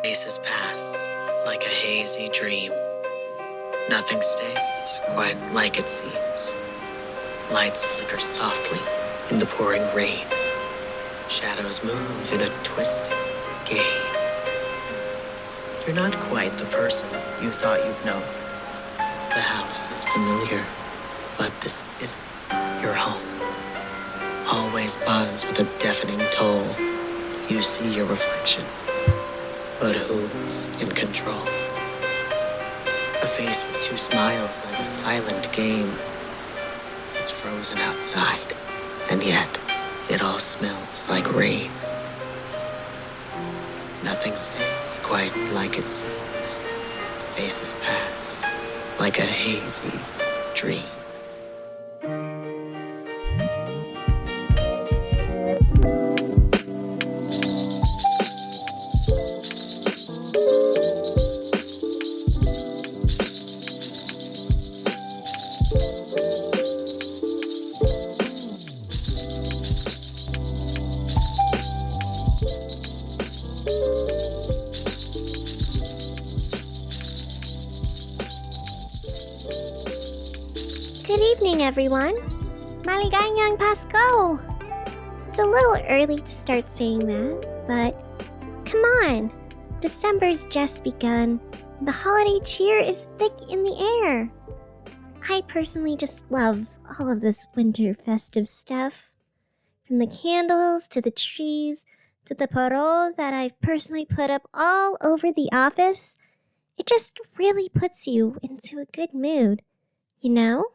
Faces pass like a hazy dream. Nothing stays quite like it seems. Lights flicker softly in the pouring rain. Shadows move in a twisted game. You're not quite the person you thought you've known. The house is familiar, but this isn't your home. Hallways buzz with a deafening toll. You see your reflection, but who's in control? A face with two smiles like a silent game. It's frozen outside, and yet it all smells like rain. Nothing stays quite like it seems. Faces pass like a hazy dream. Good evening, everyone. Maligayang Pasko! It's a little early to start saying that, but come on. December's just begun, and the holiday cheer is thick in the air. I personally just love all of this winter festive stuff. From the candles to the trees to the parol that I've personally put up all over the office, it just really puts you into a good mood, you know?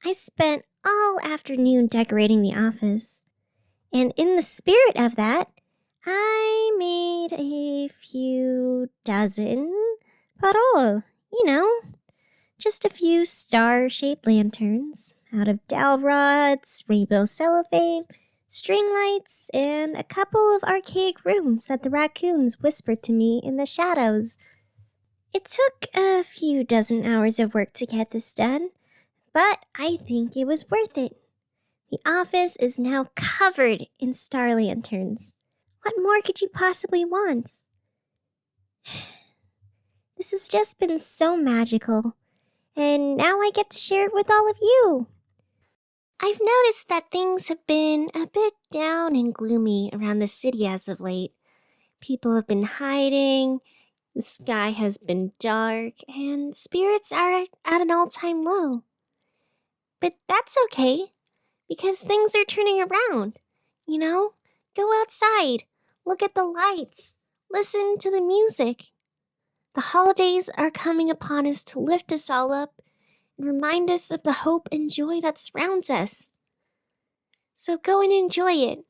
I spent all afternoon decorating the office, and in the spirit of that, I made a few dozen parol, just a few star-shaped lanterns out of dowel rods, rainbow cellophane, string lights, and a couple of archaic runes that the raccoons whispered to me in the shadows. It took a few dozen hours of work to get this done, but I think it was worth it. The office is now covered in star lanterns. What more could you possibly want? This has just been so magical, and now I get to share it with all of you. I've noticed that things have been a bit down and gloomy around the city as of late. People have been hiding, the sky has been dark, and spirits are at an all-time low. But that's okay, because things are turning around, Go outside, look at the lights, listen to the music. The holidays are coming upon us to lift us all up and remind us of the hope and joy that surrounds us. So go and enjoy it.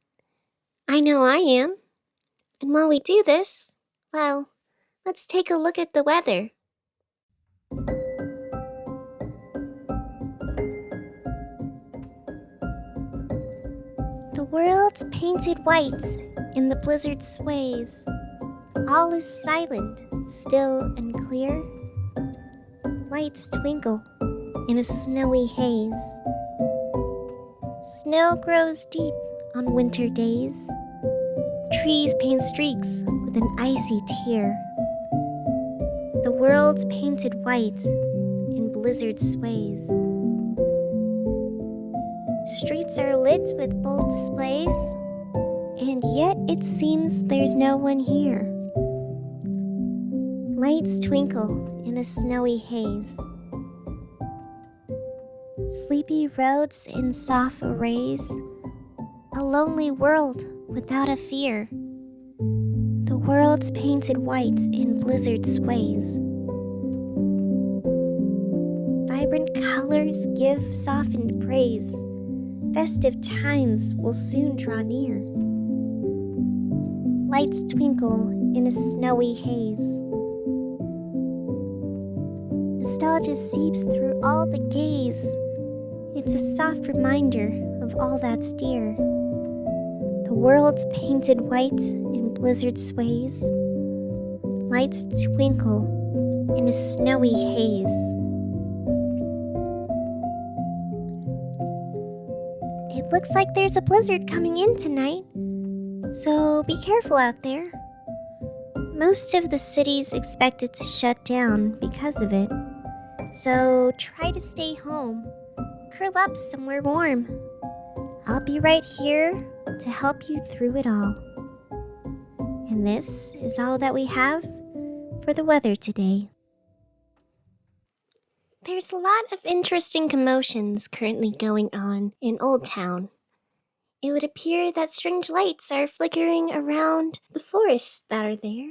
I know I am. And while we do this, well, let's take a look at the weather. The world's painted white in the blizzard sways. All is silent, still and clear. Lights twinkle in a snowy haze. Snow grows deep on winter days. Trees paint streaks with an icy tear. The world's painted white in blizzard sways. Streets are lit with bold displays, and yet it seems there's no one here. Lights twinkle in a snowy haze. Sleepy roads in soft arrays. A lonely world without a fear. The world's painted white in blizzard sways. Vibrant colors give softened praise. Festive times will soon draw near. Lights twinkle in a snowy haze. Nostalgia seeps through all the gaze. It's a soft reminder of all that's dear. The world's painted white in blizzard sways. Lights twinkle in a snowy haze. It looks like there's a blizzard coming in tonight, so be careful out there. most of the city's expected to shut down because of it. So try to stay home. Curl up somewhere warm. I'll be right here to help you through it all. And this is all that we have for the weather today. There's a lot of interesting commotions currently going on in Old Town. It would appear that strange lights are flickering around the forests that are there.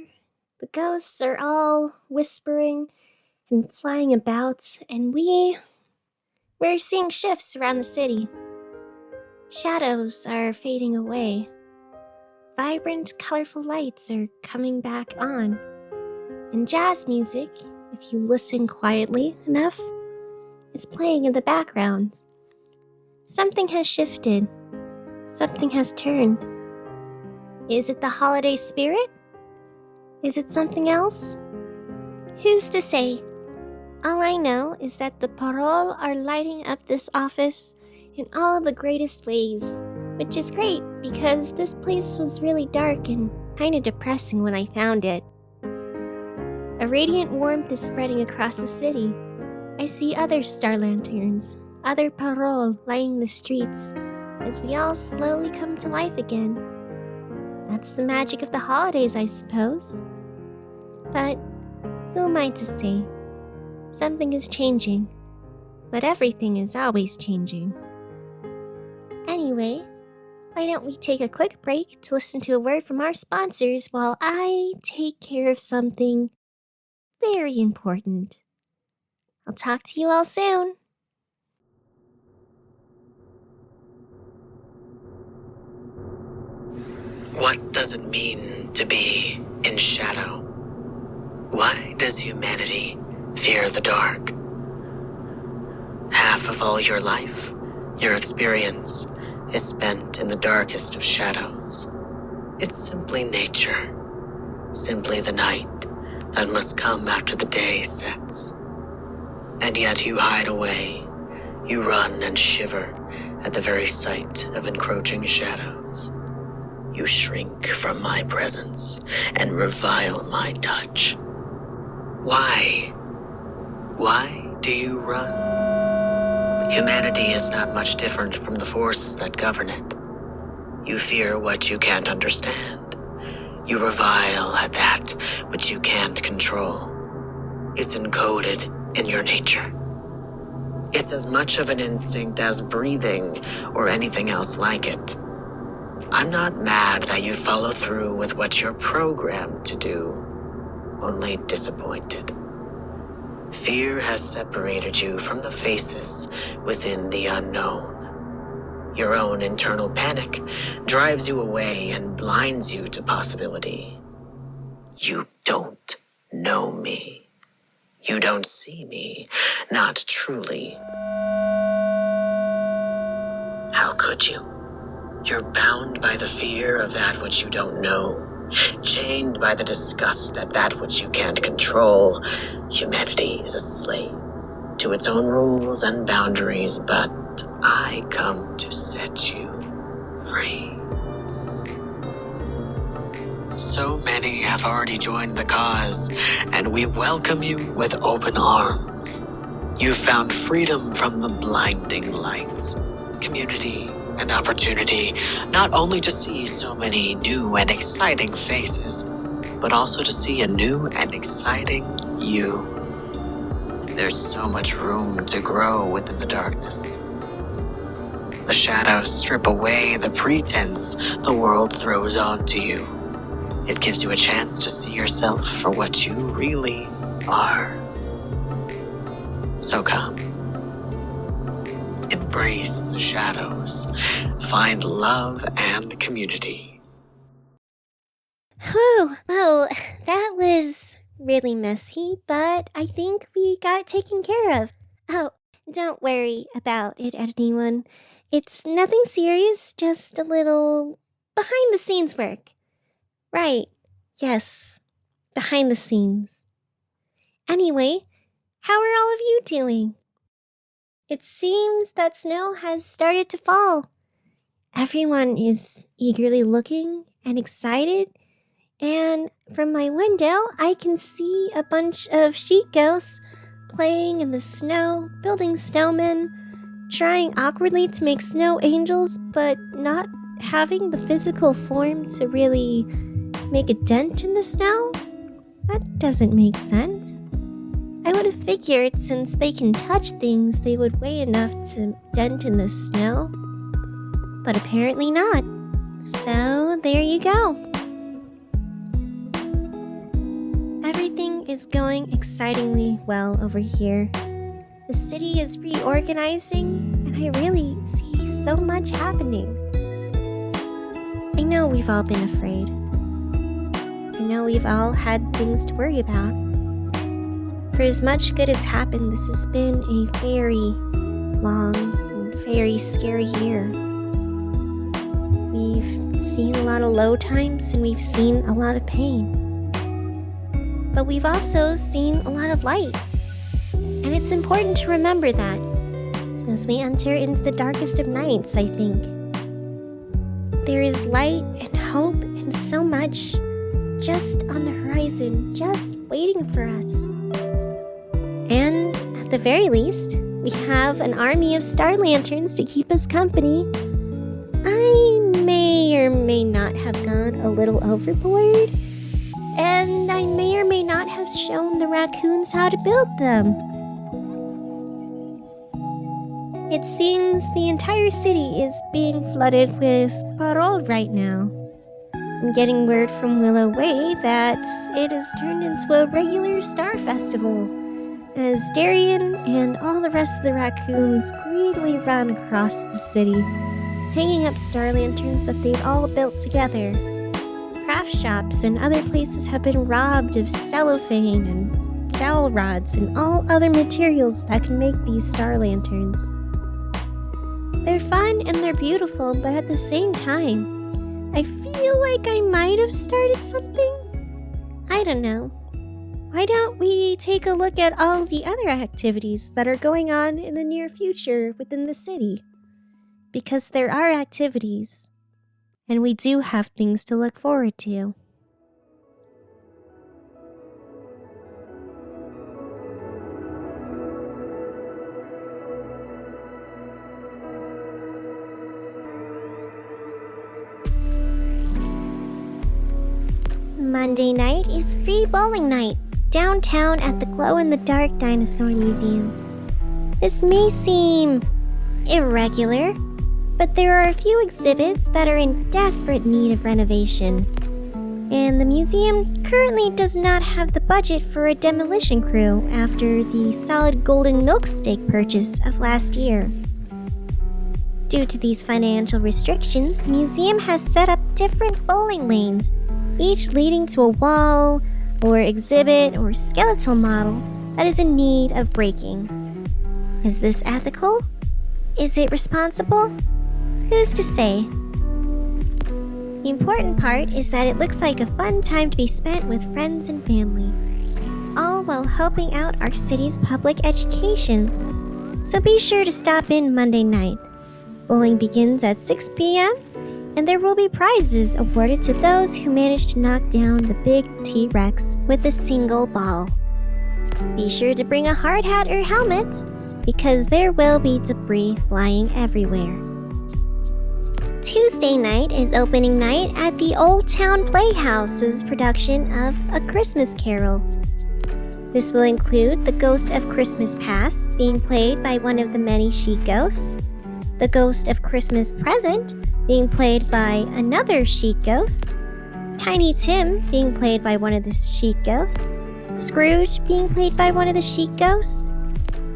The ghosts are all whispering and flying about, and we're seeing shifts around the city. Shadows are fading away. Vibrant, colorful lights are coming back on. And jazz music, if you listen quietly enough, is playing in the background. Something has shifted. Something has turned. Is it the holiday spirit? Is it something else? Who's to say? All I know is that the parole are lighting up this office in all the greatest ways, which is great because this place was really dark and kind of depressing when I found it. A radiant warmth is spreading across the city. I see other star lanterns, other parole lighting the streets as we all slowly come to life again. That's the magic of the holidays, I suppose. But who am I to say? Something is changing, but everything is always changing. Anyway, why don't we take a quick break to listen to a word from our sponsors while I take care of something very important. I'll talk to you all soon. What does it mean to be in shadow? Why does humanity fear the dark? Half of all your life, your experience, is spent in the darkest of shadows. It's simply nature, simply the night that must come after the day sets. And yet you hide away, you run and shiver at the very sight of encroaching shadows. You shrink from my presence and revile my touch. Why? Why do you run? Humanity is not much different from the forces that govern it. You fear what you can't understand. You revile at that which you can't control. It's encoded in your nature. It's as much of an instinct as breathing or anything else like it. I'm not mad that you follow through with what you're programmed to do, only disappointed. Fear has separated you from the faces within the unknown. Your own internal panic drives you away and blinds you to possibility. You don't know me. You don't see me, not truly. How could you? You're bound by the fear of that which you don't know, chained by the disgust at that which you can't control. Humanity is a slave to its own rules and boundaries, but I come to set you free. So many have already joined the cause, and we welcome you with open arms. You've found freedom from the blinding lights, community, and opportunity, not only to see so many new and exciting faces, but also to see a new and exciting you. There's so much room to grow within the darkness. The shadows strip away the pretense the world throws onto you. It gives you a chance to see yourself for what you really are. So come. Embrace the shadows. Find love and community. Whew, well, that was really messy, but I think we got it taken care of. Oh, don't worry about it, anyone. It's nothing serious, just a little behind-the-scenes work. Right, yes, behind the scenes. Anyway, how are all of you doing? It seems that snow has started to fall. Everyone is eagerly looking and excited and from my window, I can see a bunch of sheet ghosts playing in the snow, building snowmen, trying awkwardly to make snow angels, but not having the physical form to really make a dent in the snow? That doesn't make sense. I would have figured since they can touch things, they would weigh enough to dent in the snow. But apparently not. So there you go. Everything is going excitingly well over here. The city is reorganizing, and I really see so much happening. I know we've all been afraid. I know we've all had things to worry about. For as much good as happened, this has been a very long and very scary year. We've seen a lot of low times and we've seen a lot of pain. But we've also seen a lot of light. And it's important to remember that as we enter into the darkest of nights, I think. There is light and hope and so much just on the horizon, just waiting for us. And at the very least, we have an army of star lanterns to keep us company. I may or may not have gone a little overboard, and I may or may not have shown the raccoons how to build them. It seems the entire city is being flooded with parole right now. I'm getting word from Willow Way that it has turned into a regular star festival, as Darian and all the rest of the raccoons greedily run across the city, hanging up star lanterns that they've all built together. Craft shops and other places have been robbed of cellophane and dowel rods and all other materials that can make these star lanterns. They're fun and they're beautiful, but at the same time, I feel like I might have started something. I don't know. Why don't we take a look at all the other activities that are going on in the near future within the city? Because there are activities, and we do have things to look forward to. Monday night is free bowling night, downtown at the glow-in-the-dark Dinosaur Museum. This may seem irregular, but there are a few exhibits that are in desperate need of renovation, and the museum currently does not have the budget for a demolition crew after the solid golden milk steak purchase of last year. Due to these financial restrictions, the museum has set up different bowling lanes, each leading to a wall or exhibit or skeletal model that is in need of breaking. Is this ethical? Is it responsible? Who's to say? The important part is that it looks like a fun time to be spent with friends and family, all while helping out our city's public education. So be sure to stop in Monday night. Bowling begins at 6 p.m. and there will be prizes awarded to those who manage to knock down the big T-Rex with a single ball. Be sure to bring a hard hat or helmet, because there will be debris flying everywhere. Tuesday night is opening night at the Old Town Playhouse's production of A Christmas Carol. This will include the Ghost of Christmas Past being played by one of the many sheet ghosts, the Ghost of Christmas Present being played by another sheet ghost, Tiny Tim being played by one of the sheet ghosts, Scrooge being played by one of the sheet ghosts,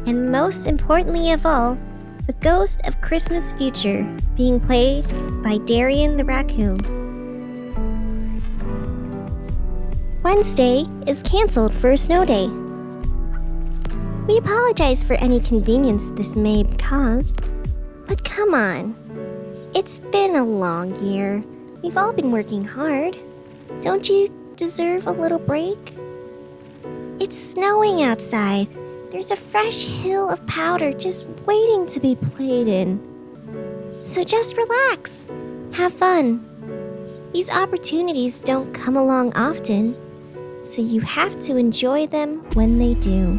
and most importantly of all, the Ghost of Christmas Future being played by Darian the Raccoon. Wednesday is canceled for a snow day. We apologize for any inconvenience this may cause, but come on. It's been a long year. We've all been working hard. Don't you deserve a little break? It's snowing outside. There's a fresh hill of powder just waiting to be played in. So just relax. Have fun. These opportunities don't come along often, so you have to enjoy them when they do.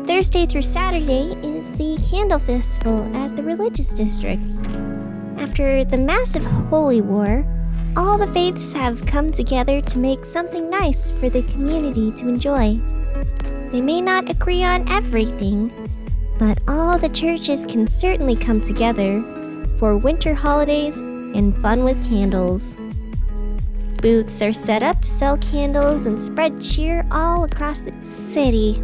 Thursday through Saturday is the Candle Festival at the Religious District. After the massive Holy War, all the faiths have come together to make something nice for the community to enjoy. They may not agree on everything, but all the churches can certainly come together for winter holidays and fun with candles. Booths are set up to sell candles and spread cheer all across the city.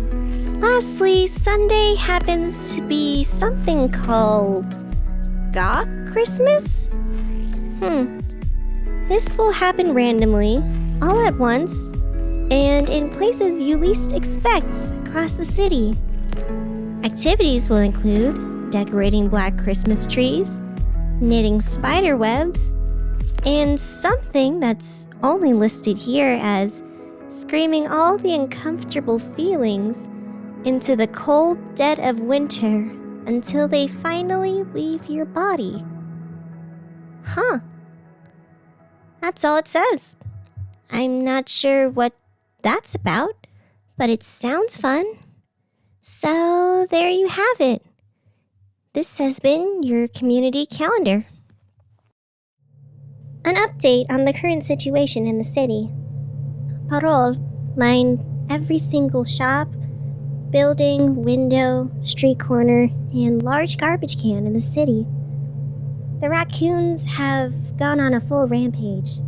Lastly, Sunday happens to be something called Gawk Christmas? This will happen randomly, all at once, and in places you least expect across the city. Activities will include decorating black Christmas trees, knitting spider webs, and something that's only listed here as screaming all the uncomfortable feelings into the cold dead of winter until they finally leave your body. That's all it says. I'm not sure what that's about, but it sounds fun. So there you have it. This has been your community calendar. An update on the current situation in the city. Parole lined every single shop, building, window, street corner, and large garbage can in the city. The raccoons have gone on a full rampage,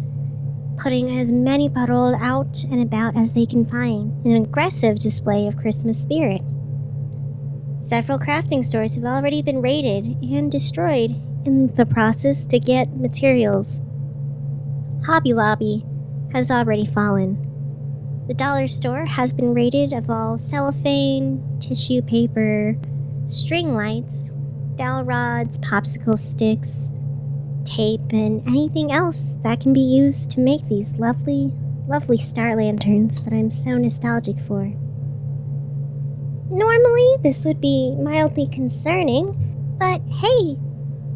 putting as many parole out and about as they can find, in an aggressive display of Christmas spirit. Several crafting stores have already been raided and destroyed in the process to get materials. Hobby Lobby has already fallen. The dollar store has been raided of all cellophane, tissue paper, string lights, dowel rods, popsicle sticks, tape, and anything else that can be used to make these lovely, lovely star lanterns that I'm so nostalgic for. Normally, this would be mildly concerning, but hey,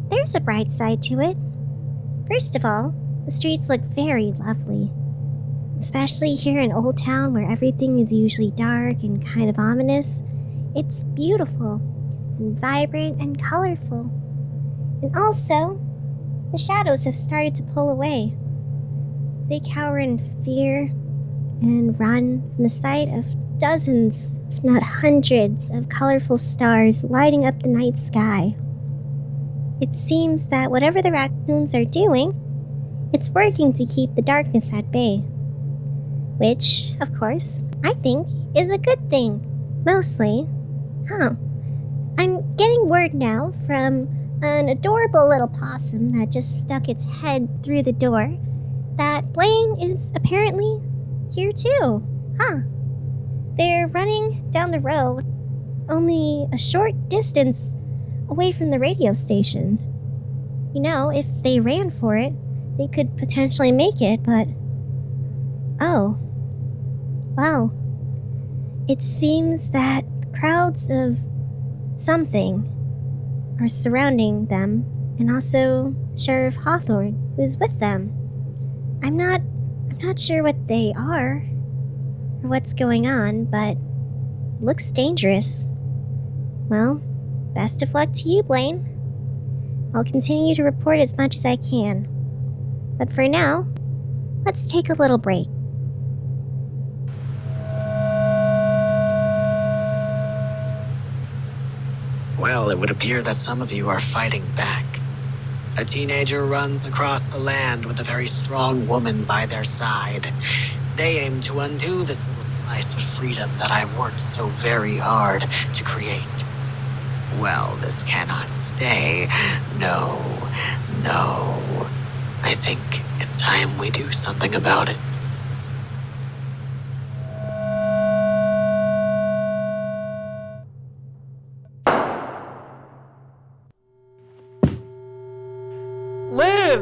there's a bright side to it. First of all, the streets look very lovely. Especially here in Old Town where everything is usually dark and kind of ominous. It's beautiful and vibrant and colorful. And also, the shadows have started to pull away. They cower in fear and run from the sight of dozens, if not hundreds, of colorful stars lighting up the night sky. It seems that whatever the raccoons are doing, it's working to keep the darkness at bay. Which, of course, I think is a good thing. Mostly. I'm getting word now from an adorable little possum that just stuck its head through the door that Blaine is apparently here too. They're running down the road, only a short distance away from the radio station. You know, if they ran for it, they could potentially make it, but... Oh. Wow. It seems that crowds of something are surrounding them, and also Sheriff Hawthorne, who is with them. I'm not sure what they are, or what's going on, but looks dangerous. Well, best of luck to you, Blaine. I'll continue to report as much as I can. But for now, let's take a little break. Well, it would appear that some of you are fighting back. A teenager runs across the land with a very strong woman by their side. They aim to undo this little slice of freedom that I've worked so very hard to create. Well, this cannot stay. No. I think it's time we do something about it. Liv!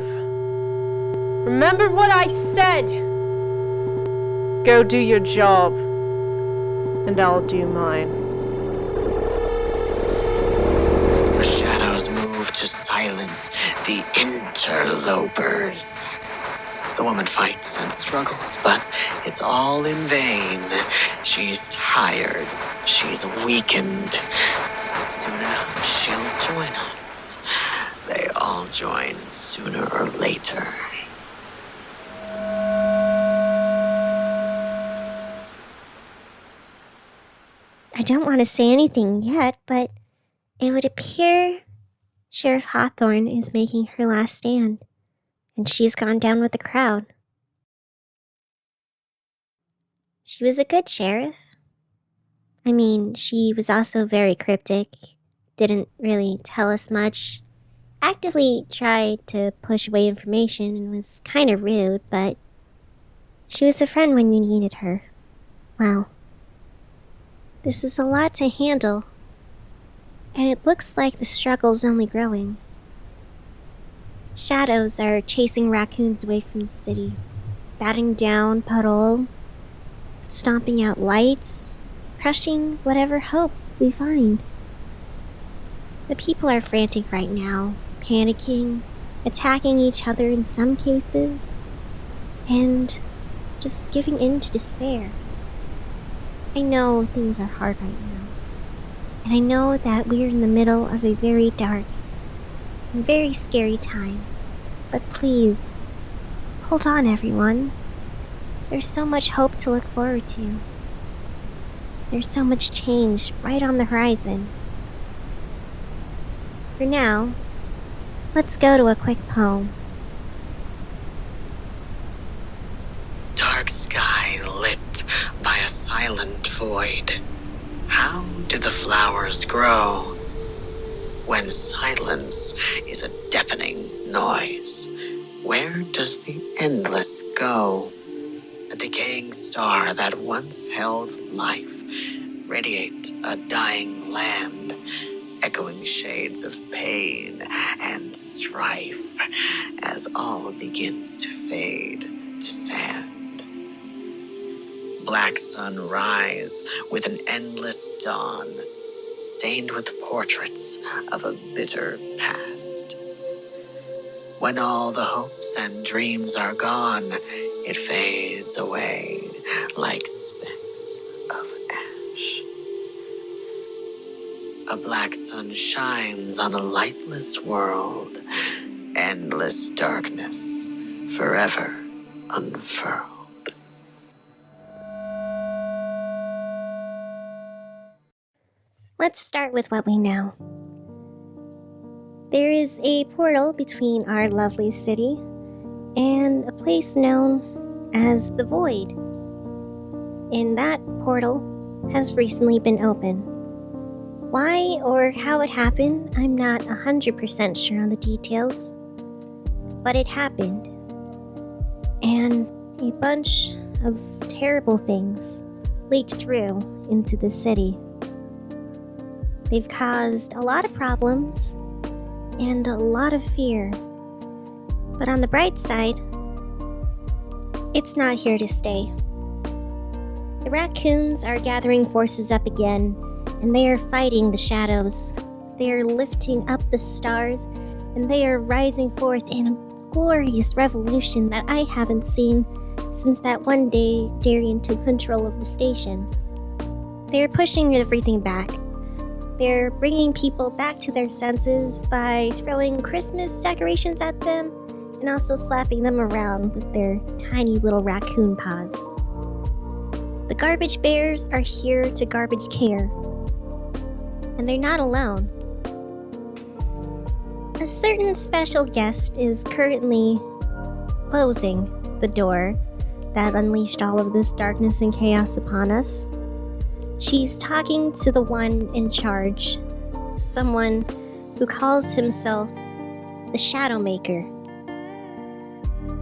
Remember what I said! Go do your job, and I'll do mine. The shadows move to silence the interlopers. The woman fights and struggles, but it's all in vain. She's tired. She's weakened. Soon enough, she'll join us. They all join sooner or later. I don't want to say anything yet, but it would appear Sheriff Hawthorne is making her last stand, and she's gone down with the crowd. She was a good sheriff. I mean, she was also very cryptic, didn't really tell us much, actively tried to push away information and was kind of rude, but she was a friend when you needed her. Wow. This is a lot to handle, and it looks like the struggle's only growing. Shadows are chasing raccoons away from the city, batting down patrol, stomping out lights, crushing whatever hope we find. The people are frantic right now, panicking, attacking each other in some cases, and just giving in to despair. I know things are hard right now, and I know that we're in the middle of a very dark and very scary time, but please, hold on everyone. There's so much hope to look forward to. There's so much change right on the horizon. For now, let's go to a quick poem. Dark sky lit by a silent void. How do the flowers grow when silence is a deafening noise? Where does the endless go? A decaying star that once held life, radiate a dying land, echoing shades of pain and strife as all begins to fade to sand. Black sun rise with an endless dawn, stained with portraits of a bitter past. When all the hopes and dreams are gone, it fades away like specks of ash. A black sun shines on a lightless world, endless darkness forever unfurled. Let's start with what we know. There is a portal between our lovely city and a place known as the Void. And that portal has recently been opened. Why or how it happened, I'm not 100% sure on the details. But it happened. And a bunch of terrible things leaked through into the city. They've caused a lot of problems and a lot of fear. But on the bright side, it's not here to stay. The raccoons are gathering forces up again, and they are fighting the shadows. They are lifting up the stars, and they are rising forth in a glorious revolution that I haven't seen since that one day Darian took control of the station. They are pushing everything back. They're bringing people back to their senses by throwing Christmas decorations at them and also slapping them around with their tiny little raccoon paws. The garbage bears are here to garbage care. And they're not alone. A certain special guest is currently closing the door that unleashed all of this darkness and chaos upon us. She's talking to the one in charge, someone who calls himself the Shadow Maker.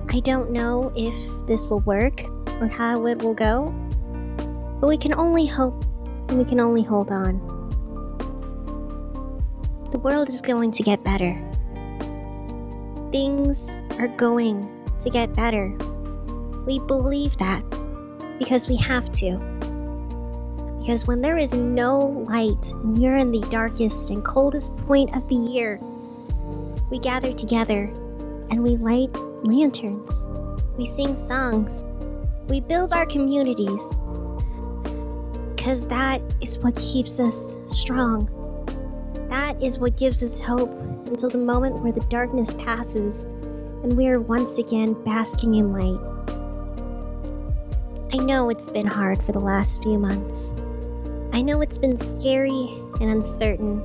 I don't know if this will work or how it will go, but we can only hope and we can only hold on. The world is going to get better. Things are going to get better. We believe that because we have to. Because when there is no light and you're in the darkest and coldest point of the year, we gather together and we light lanterns. We sing songs. We build our communities. Because that is what keeps us strong. That is what gives us hope until the moment where the darkness passes and we are once again basking in light. I know it's been hard for the last few months. I know it's been scary and uncertain,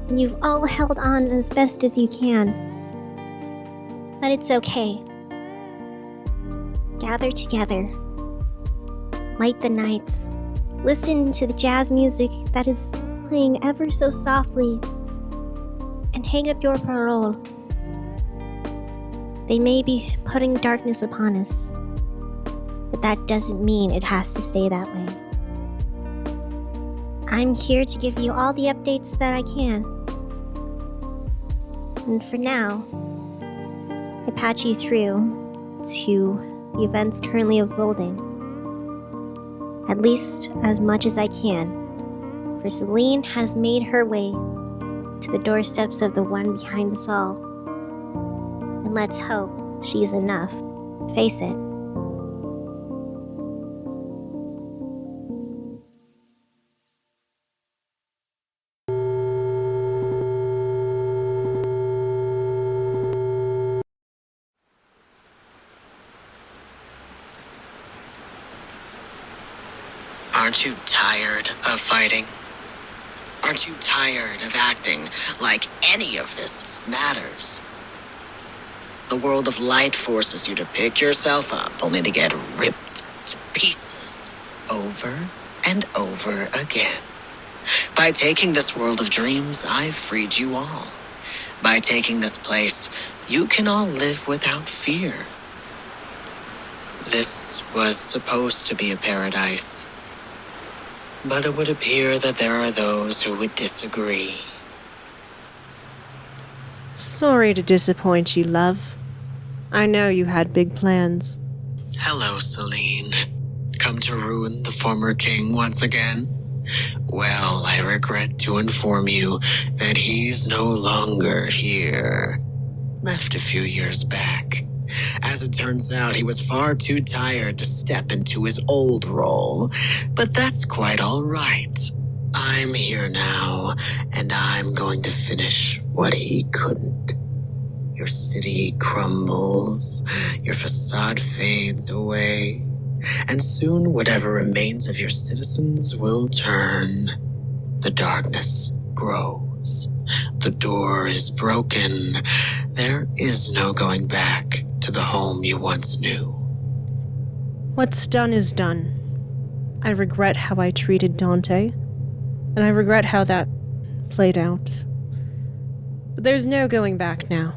and you've all held on as best as you can. But it's okay. Gather together. Light the nights. Listen to the jazz music that is playing ever so softly, and hang up your parole. They may be putting darkness upon us, but that doesn't mean it has to stay that way. I'm here to give you all the updates that I can. And for now, I patch you through to the events currently unfolding. At least as much as I can, for Celine has made her way to the doorsteps of the one behind us all. And let's hope she is enough to face it. Aren't you tired of fighting? Aren't you tired of acting like any of this matters? The world of light forces you to pick yourself up only to get ripped to pieces over and over again. By taking this world of dreams, I've freed you all. By taking this place, you can all live without fear. This was supposed to be a paradise. But it would appear that there are those who would disagree. Sorry to disappoint you, love. I know you had big plans. Hello, Celine. Come to ruin the former king once again? Well, I regret to inform you that he's no longer here. Left a few years back. As it turns out, he was far too tired to step into his old role, but that's quite all right. I'm here now, and I'm going to finish what he couldn't. Your city crumbles, your facade fades away, and soon whatever remains of your citizens will turn. The darkness grows. The door is broken. There is no going back to the home you once knew. What's done is done. I regret how I treated Dante, and I regret how that played out. But there's no going back now.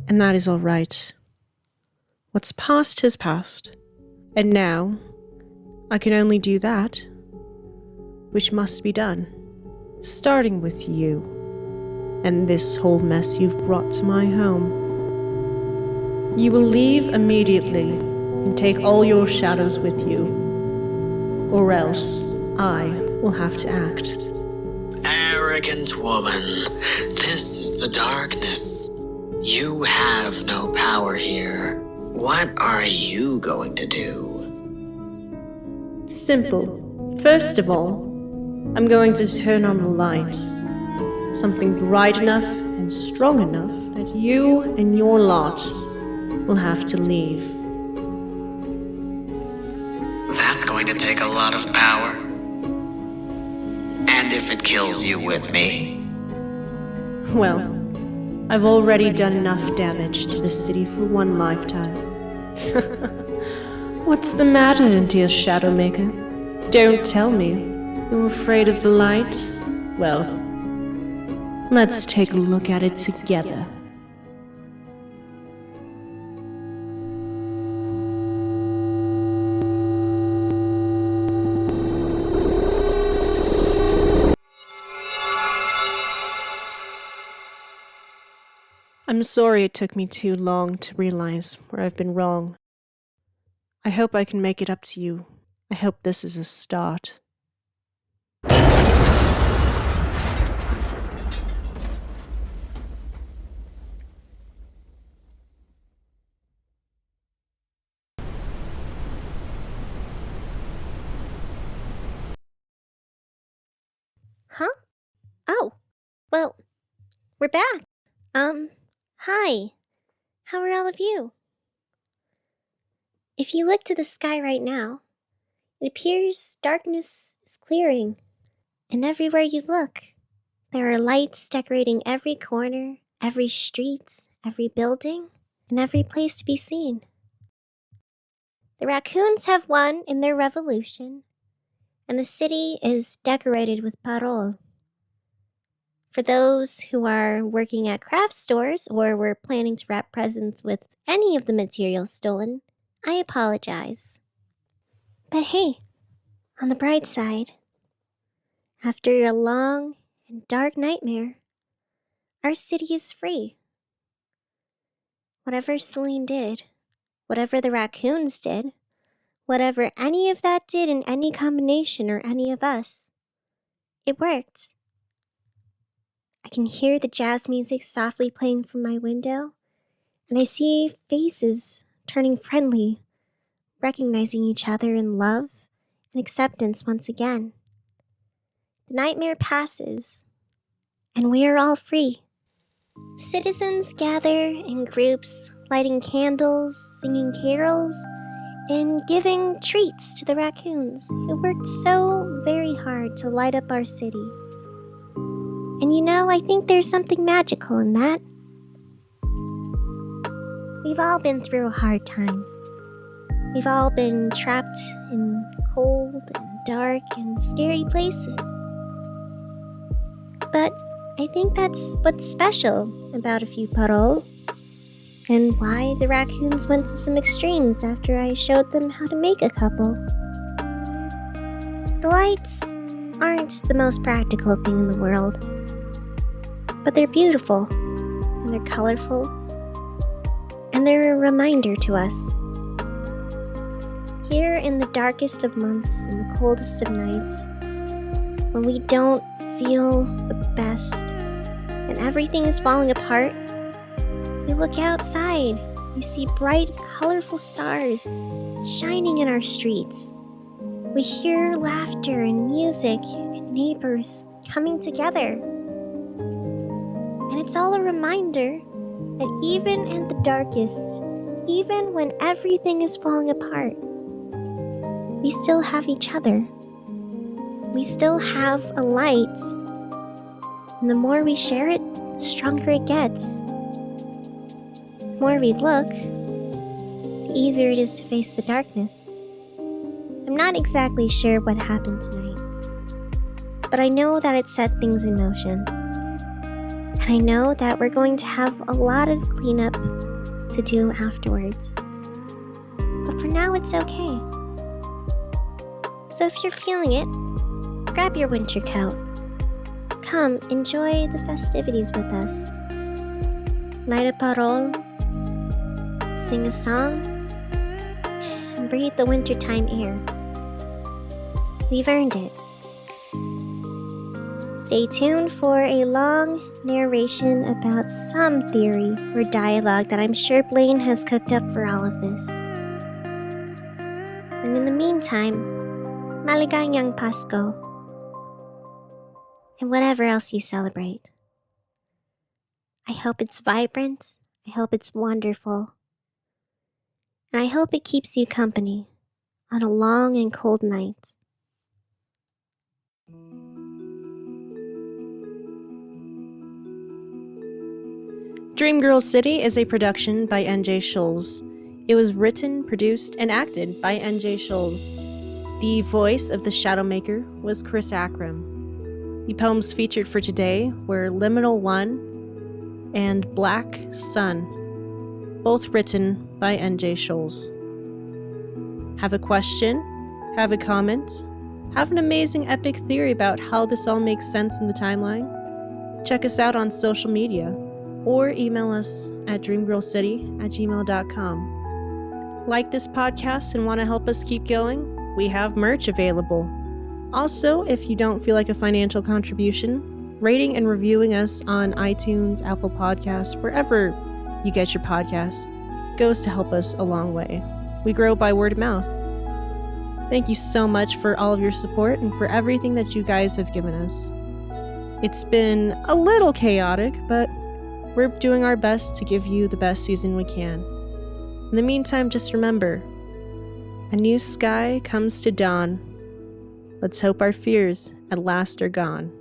And that is all right. What's past has passed, and now I can only do that which must be done, starting with you and this whole mess you've brought to my home. You will leave immediately and take all your shadows with you, or else I will have to act. Arrogant woman, this is the darkness. You have no power here. What are you going to do? Simple. First of all, I'm going to turn on the light. Something bright enough and strong enough that you and your lot will have to leave. That's going to take a lot of power. And if it kills you with me? Well, I've already done enough damage to the city for one lifetime. What's the matter, dear Shadowmaker? Don't tell me you're afraid of the light? Well, let's take a look at it together. I'm sorry it took me too long to realize where I've been wrong. I hope I can make it up to you. I hope this is a start. Huh? Oh, well, we're back. Hi. How are all of you? If you look to the sky right now, it appears darkness is clearing. And everywhere you look, there are lights decorating every corner, every street, every building, and every place to be seen. The raccoons have won in their revolution, and the city is decorated with parole. For those who are working at craft stores or were planning to wrap presents with any of the materials stolen, I apologize. But hey, on the bright side, after a long and dark nightmare, our city is free. Whatever Celine did, whatever the raccoons did, whatever any of that did in any combination or any of us, it worked. I can hear the jazz music softly playing from my window, and I see faces turning friendly, recognizing each other in love and acceptance once again. The nightmare passes, and we are all free. Citizens gather in groups, lighting candles, singing carols, and giving treats to the raccoons who worked so very hard to light up our city. And you know, I think there's something magical in that. We've all been through a hard time. We've all been trapped in cold and dark and scary places. But I think that's what's special about a few parole, and why the raccoons went to some extremes after I showed them how to make a couple. The lights aren't the most practical thing in the world, but they're beautiful, and they're colorful, and they're a reminder to us. Here in the darkest of months and the coldest of nights, when we don't feel the best and everything is falling apart, we look outside. We see bright, colorful stars shining in our streets. We hear laughter and music and neighbors coming together. And it's all a reminder that even in the darkest, even when everything is falling apart, we still have each other. We still have a light. And the more we share it, the stronger it gets. The more we look, the easier it is to face the darkness. I'm not exactly sure what happened tonight, but I know that it set things in motion. And I know that we're going to have a lot of cleanup to do afterwards. But for now, it's okay. So if you're feeling it, grab your winter coat. Come, enjoy the festivities with us. Light a parole, sing a song, and breathe the wintertime air. We've earned it. Stay tuned for a long narration about some theory or dialogue that I'm sure Blaine has cooked up for all of this. And in the meantime, maligayang Pasko, and whatever else you celebrate. I hope it's vibrant, I hope it's wonderful, and I hope it keeps you company on a long and cold night. Dreamgirl City is a production by N.J. Scholes. It was written, produced, and acted by N.J. Scholes. The voice of the Shadowmaker was Chris Akram. The poems featured for today were Liminal One and Black Sun, both written by N.J. Scholes. Have a question? Have a comment? Have an amazing epic theory about how this all makes sense in the timeline? Check us out on social media or email us at dreamgirlcity@gmail.com. Like this podcast and want to help us keep going? We have merch available. Also, if you don't feel like a financial contribution, rating and reviewing us on iTunes, Apple Podcasts, wherever you get your podcasts, goes to help us a long way. We grow by word of mouth. Thank you so much for all of your support and for everything that you guys have given us. It's been a little chaotic, but we're doing our best to give you the best season we can. In the meantime, just remember, a new sky comes to dawn. Let's hope our fears at last are gone.